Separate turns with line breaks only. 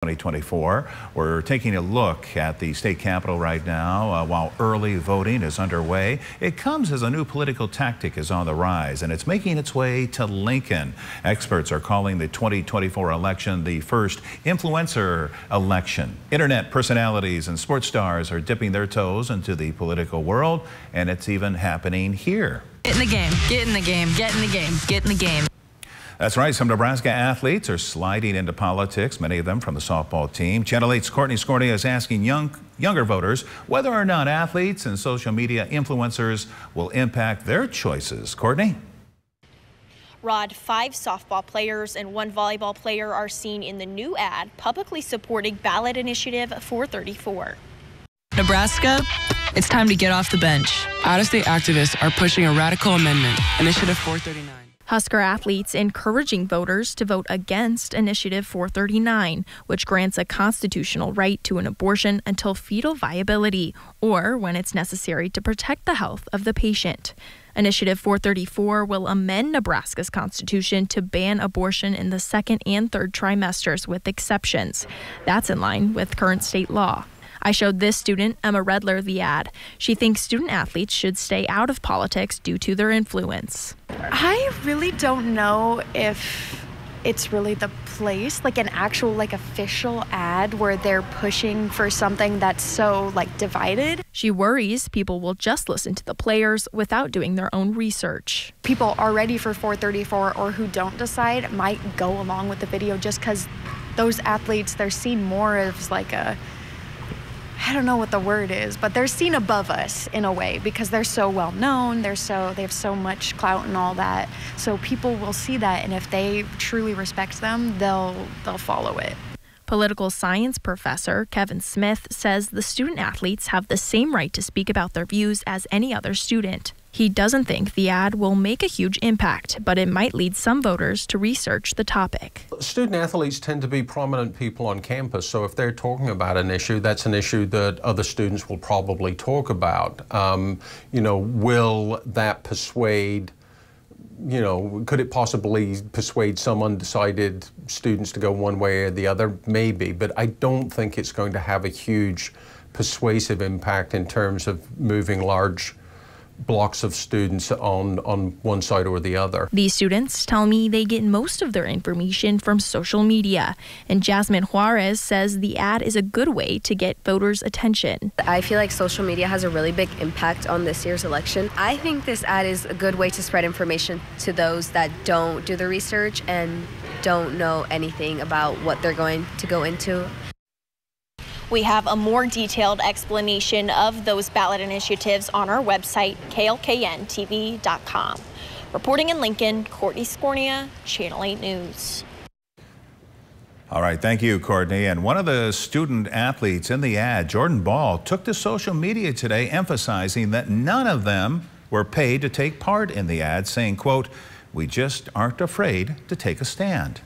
2024. We're taking a look at the state capitol right now while early voting is underway. It comes as a new political tactic is on the rise, and it's making its way to Lincoln. Experts are calling the 2024 election the first influencer election. Internet personalities and sports stars are dipping their toes into the political world, and it's even happening here.
Get in the game, get in the game, get in the game, get in the game.
That's right. Some Nebraska athletes are sliding into politics, many of them from the softball team. Channel 8's Courtney Scornia is asking younger voters whether or not athletes and social media influencers will impact their choices. Courtney?
Rod, 5 softball players and 1 volleyball player are seen in the new ad publicly supporting ballot initiative 434.
Nebraska, it's time to get off the bench.
Out-of-state activists are pushing a radical amendment, Initiative 439.
Husker athletes encouraging voters to vote against Initiative 439, which grants a constitutional right to an abortion until fetal viability, or when it's necessary to protect the health of the patient. Initiative 434 will amend Nebraska's constitution to ban abortion in the 2nd and 3rd trimesters with exceptions. That's in line with current state law. I showed this student, Emma Redler, the ad. She thinks student athletes should stay out of politics due to their influence.
I really don't know if it's really the place, like an actual official ad where they're pushing for something that's so divided.
She worries people will just listen to the players without doing their own research.
People are ready for 434 or who don't decide might go along with the video just because those athletes, they're seen more as I don't know what the word is, but they're seen above us in a way because they're so well known, they have so much clout and all that. So people will see that, and if they truly respect them, they'll follow it.
Political science professor Kevin Smith says the student athletes have the same right to speak about their views as any other student. He doesn't think the ad will make a huge impact, but it might lead some voters to research the topic.
Student athletes tend to be prominent people on campus, so if they're talking about an issue, that's an issue that other students will probably talk about. Will that persuade, could it possibly persuade some undecided students to go one way or the other? Maybe, but I don't think it's going to have a huge persuasive impact in terms of moving large blocks of students on one side or the other.
These students tell me they get most of their information from social media, and Jasmine Juarez says the ad is a good way to get voters' attention.
I feel like social media has a really big impact on this year's election. I think this ad is a good way to spread information to those that don't do the research and don't know anything about what they're going to go into.
We have a more detailed explanation of those ballot initiatives on our website, klkntv.com. Reporting in Lincoln, Courtney Scornia, Channel 8 News.
All right, thank you, Courtney. And one of the student athletes in the ad, Jordan Ball, took to social media today emphasizing that none of them were paid to take part in the ad, saying, quote, "We just aren't afraid to take a stand."